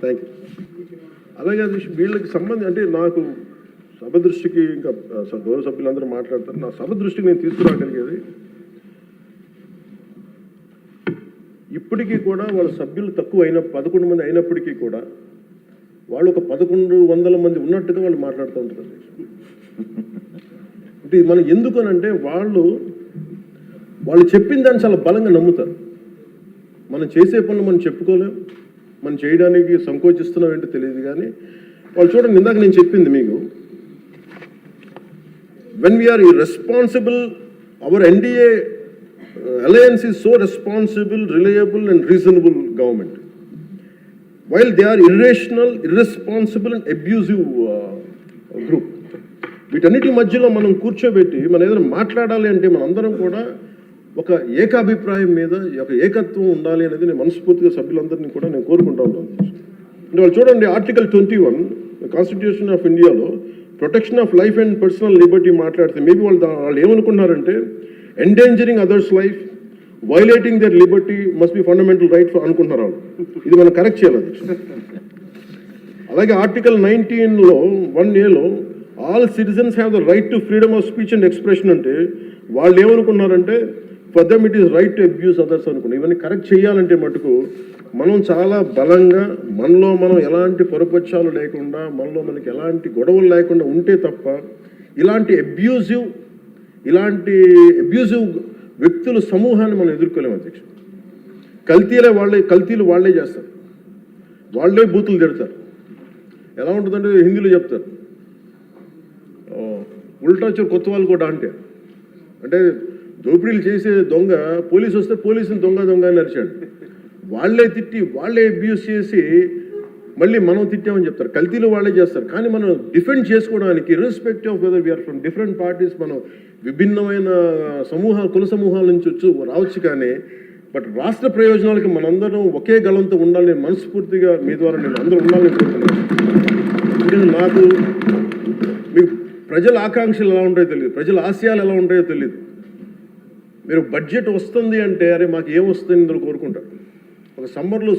Thank you. అలాగే వీళ్ళకి సంబంధం అంటే నాకు సభ దృష్టికి ఇంకా గౌరవ సభ్యులందరూ మాట్లాడతారు. నా సభ దృష్టికి నేను తీసుకురాగలిగేది ఇప్పటికీ కూడా వాళ్ళ సభ్యులు తక్కువ 11 మంది అయినప్పటికీ కూడా వాళ్ళు ఒక 1100 మంది ఉన్నట్టుగా వాళ్ళు మాట్లాడుతూ ఉంటారు. అంటే మనం ఎందుకనంటే వాళ్ళు చెప్పిన దాన్ని చాలా బలంగా నమ్ముతారు. మనం చేసే పనులు మనం చెప్పుకోలేం, మనం చేయడానికి సంకోచిస్తున్నాం ఏంటో తెలియదు. కానీ వాళ్ళు చూడండి, ఇందాక నేను చెప్పింది మీకు, when we are irresponsible, our NDA alliance is so responsible, reliable and reasonable government, while they are irrational, irresponsible and abusive group. వీటన్నిటి మధ్యలో మనం కూర్చోబెట్టి మనం ఏదైనా మాట్లాడాలి అంటే మనందరం కూడా ఒక ఏకాభిప్రాయం మీద ఒక ఏకత్వం ఉండాలి అనేది నేను మనస్ఫూర్తిగా సభ్యులందరినీ కూడా నేను కోరుకుంటా ఉన్నాను. అంటే వాళ్ళు చూడండి, ఆర్టికల్ 21 కాన్స్టిట్యూషన్ ఆఫ్ ఇండియాలో protection of life and personal liberty మాట్లాడితే మేబీ వాళ్ళు ఏమనుకున్నారంటే endangering others life, violating their liberty must be fundamental right అనుకుంటున్నారు వాళ్ళు. ఇది మనం కరెక్ట్ చేయాలి. అలాగే ఆర్టికల్ 19లో 1A all citizens have the right to freedom of speech and expression అంటే వాళ్ళు ఏమనుకున్నారంటే for them it is right to abuse others అనుకున్నారు. ఇవన్నీ కరెక్ట్ చేయాలంటే మటుకు మనం చాలా బలంగా మనలో మనం ఎలాంటి పొరపక్షాలు లేకుండా, మనలో మనకి ఎలాంటి గొడవలు లేకుండా ఉంటే తప్ప ఇలాంటి అబ్యూజివ్ వ్యక్తుల సమూహాన్ని మనం ఎదుర్కోలేము అధ్యక్ష. కల్తీలు వాళ్ళే చేస్తారు, వాళ్ళే బూతులు తిడతారు. ఎలా ఉంటుందంటే హిందీలో చెప్తారు, ఉల్టా వచ్చే కొత్త వాళ్ళు కూడా అంటే దోపిడీలు చేసే దొంగ పోలీసు వస్తే పోలీసుని దొంగ అని అరిచాడు. వాళ్ళే తిట్టి వాళ్ళే అబ్యూస్ చేసి మళ్ళీ మనం తిట్టామని చెప్తారు. కల్తీలు వాళ్ళే చేస్తారు. కానీ మనం డిఫెండ్ చేసుకోవడానికి irrespective of whether we are from different parties, మనం విభిన్నమైన కుల సమూహాల నుంచి రావచ్చు. కానీ బట్ రాష్ట్ర ప్రయోజనాలకి మనందరం ఒకే గలంతో ఉండాలని మనస్ఫూర్తిగా మీ ద్వారా నేను అందరూ ఉండాలని కోరుతున్నాను. నాకు మీకు ప్రజల ఆకాంక్షలు ఎలా ఉంటాయో తెలియదు, ప్రజల ఆశయాలు ఎలా ఉంటాయో తెలియదు. మీరు బడ్జెట్ వస్తుంది అంటే అరే మాకు ఏమొస్తుంది ఇందులో కోరుకుంటారు. ఒక సమ్మర్లో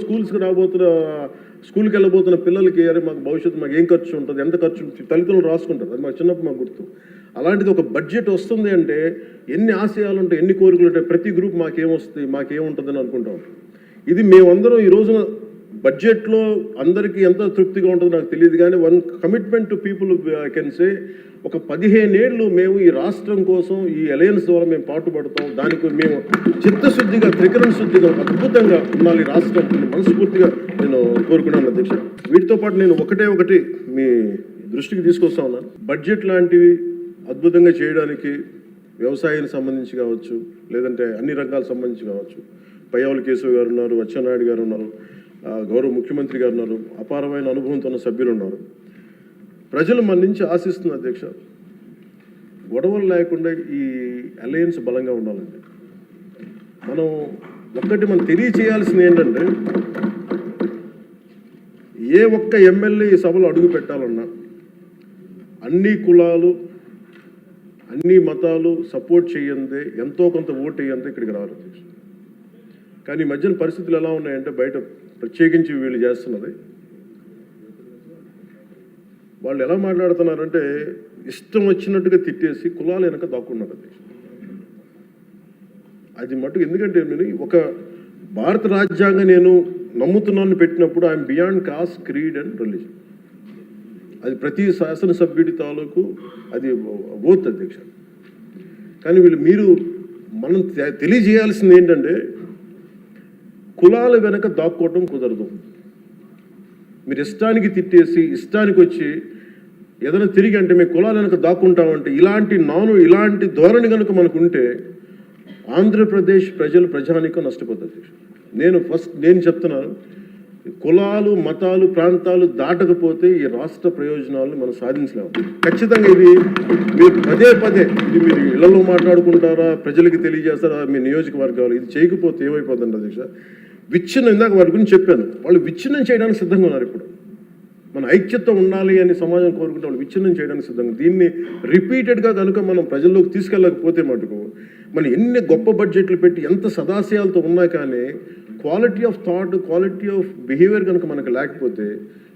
స్కూల్కి వెళ్ళబోతున్న పిల్లలకి అరే మాకు భవిష్యత్తు మాకు ఏం ఖర్చు ఉంటుంది, ఎంత ఖర్చు ఉంటుంది, తల్లిదండ్రులు రాసుకుంటారు. అది మాకు చిన్నప్పుడు మాకు గుర్తు. అలాంటిది ఒక బడ్జెట్ వస్తుంది అంటే ఎన్ని ఆశయాలు ఉంటాయి, ఎన్ని కోరికలు ఉంటాయి, ప్రతి గ్రూప్ మాకేమొస్తుంది, మాకేముంటుందని అనుకుంటాం. ఇది మేమందరం ఈ రోజున బడ్జెట్లో అందరికీ ఎంత తృప్తిగా ఉంటుందో నాకు తెలియదు. కానీ one commitment to people I can say, ఒక 15 ఏళ్ళు మేము ఈ రాష్ట్రం కోసం ఈ అలయన్స్ ద్వారా మేము పాటుపడతాం. దానికి మేము చిత్తశుద్ధిగా, త్రికరణ శుద్ధిగా, అద్భుతంగా ఉండాలి రాష్ట్రం మనస్ఫూర్తిగా నేను కోరుకున్నాను అధ్యక్ష. వీటితో పాటు నేను ఒకటి మీ దృష్టికి తీసుకొస్తా ఉన్నాను. బడ్జెట్ లాంటివి అద్భుతంగా చేయడానికి వ్యవసాయానికి సంబంధించి కావచ్చు, లేదంటే అన్ని రంగాలకు సంబంధించి కావచ్చు, పయ్యావుల కేశవ్ గారు ఉన్నారు, అచ్చెన్నాయుడు గారు ఉన్నారు, గౌరవ ముఖ్యమంత్రి గారు ఉన్నారు, అపారమైన అనుభవంతో ఉన్న సభ్యులు ఉన్నారు. ప్రజలు మన నుంచి ఆశిస్తున్న అధ్యక్ష, గొడవలు లేకుండా ఈ అలయన్స్ బలంగా ఉండాలండి. మనం తెలియచేయాల్సింది ఏంటంటే, ఏ ఒక్క ఎమ్మెల్యే ఈ సభలో అడుగు పెట్టాలన్నా అన్ని కులాలు, అన్ని మతాలు సపోర్ట్ చేయందే, ఎంతో కొంత ఓటు వేయందే ఇక్కడికి రారు అధ్యక్ష. కానీ ఈ మధ్యన పరిస్థితులు ఎలా ఉన్నాయంటే, బయట ప్రత్యేకించి వీళ్ళు చేస్తున్నది, వాళ్ళు ఎలా మాట్లాడుతున్నారంటే ఇష్టం వచ్చినట్టుగా తిట్టేసి కులాలు వెనక దాక్కున్నారు. అది మటుకు ఎందుకంటే నేను ఒక భారత రాజ్యాంగం నేను నమ్ముతున్నాను పెట్టినప్పుడు I'm beyond cost, creed and religion. అది ప్రతి శాసనసభ్యుడి తాలూకు అది ఓత్ అధ్యక్ష. కానీ మీరు మనం తెలియజేయాల్సింది ఏంటంటే, కులాల వెనక దాక్కోవటం కుదరదు. మీరు ఇష్టానికి తిట్టేసి ఇష్టానికి వచ్చి ఏదైనా తిరిగి అంటే మేము కులాల వెనక దాక్కుంటామంటే ఇలాంటి ధోరణి కనుక మనకు ఉంటే ఆంధ్రప్రదేశ్ ప్రజానికం నష్టపోతుంది. నేను చెప్తున్నాను, కులాలు, మతాలు, ప్రాంతాలు దాటకపోతే ఈ రాష్ట్ర ప్రయోజనాలను మనం సాధించలేము. ఖచ్చితంగా ఇది మీరు పదే ఇది మీరు ఇళ్లలో మాట్లాడుకుంటారా, ప్రజలకి తెలియజేస్తారా, మీ నియోజకవర్గాలు ఇది చేయకపోతే ఏమైపోతుంది అధ్యక్ష? ఇందాక వారి గురించి చెప్పాను, వాళ్ళు విచ్ఛిన్నం చేయడానికి సిద్ధంగా ఉన్నారు. ఇప్పుడు మన ఐక్యత ఉండాలి అని సమాజం కోరుకుంటే వాళ్ళు విచ్ఛిన్నం చేయడానికి సిద్ధంగా. దీన్ని రిపీటెడ్గా కనుక మనం ప్రజల్లోకి తీసుకెళ్ళకపోతే మటుకు మనం ఎన్ని గొప్ప బడ్జెట్లు పెట్టి ఎంత సదాశయాలతో ఉన్నా కానీ quality of thought, quality of behaviour కనుక మనకు లేకపోతే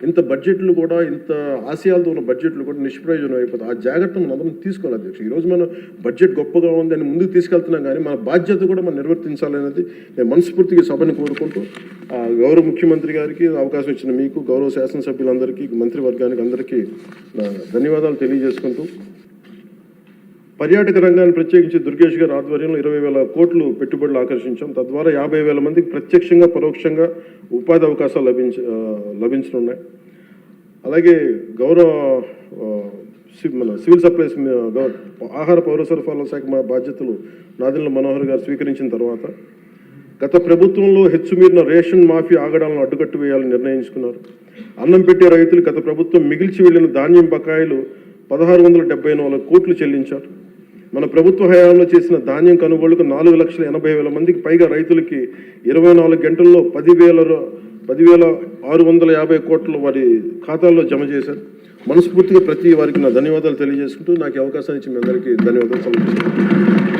ఇంత బడ్జెట్లు కూడా, ఇంత ఆశయాలతో ఉన్న బడ్జెట్లు కూడా నిష్ప్రయోజనం అయిపోతాయి. ఆ జాగ్రత్త మనం అందరం తీసుకోవాలి అధ్యక్ష. ఈరోజు మన బడ్జెట్ గొప్పగా ఉంది అని ముందుకు తీసుకెళ్తున్నాం, కానీ మన బాధ్యత కూడా మనం నిర్వర్తించాలనేది నేను మనస్ఫూర్తిగా సభని కోరుకుంటూ, గౌరవ ముఖ్యమంత్రి గారికి అవకాశం ఇచ్చిన మీకు, గౌరవ శాసనసభ్యులందరికీ, మంత్రివర్గానికి అందరికీ ధన్యవాదాలు తెలియజేసుకుంటూ, పర్యాటక రంగాన్ని ప్రత్యేకించి దుర్గేష్ గారి ఆధ్వర్యంలో 20,000 కోట్లు పెట్టుబడులు ఆకర్షించాం. తద్వారా 50,000 మందికి ప్రత్యక్షంగా పరోక్షంగా ఉపాధి అవకాశాలు లభించనున్నాయి. అలాగే గౌరవ మన సివిల్ సప్లైస్ ఆహార పౌర సరఫరాల శాఖ బాధ్యతలు నాదెండ్ల మనోహర్ గారు స్వీకరించిన తర్వాత గత ప్రభుత్వంలో హెచ్చుమీరిన రేషన్ మాఫీ ఆగడాలను అడ్డుకట్టు వేయాలని నిర్ణయించుకున్నారు. అన్నం పెట్టే రైతులు గత ప్రభుత్వం మిగిల్చి వెళ్లిన ధాన్యం బకాయిలు 1,674 కోట్లు చెల్లించారు. మన ప్రభుత్వ హయాంలో చేసిన ధాన్యం కొనుగోలుకు 4,80,000 మందికి పైగా రైతులకి 24 గంటల్లో 10,650 కోట్లు వారి ఖాతాల్లో జమ చేశారు. మనస్ఫూర్తిగా ప్రతి వారికి నా ధన్యవాదాలు తెలియజేసుకుంటూ నాకు అవకాశం ఇచ్చి మీ అందరికీ ధన్యవాదాలు సమర్పిస్తున్నాను.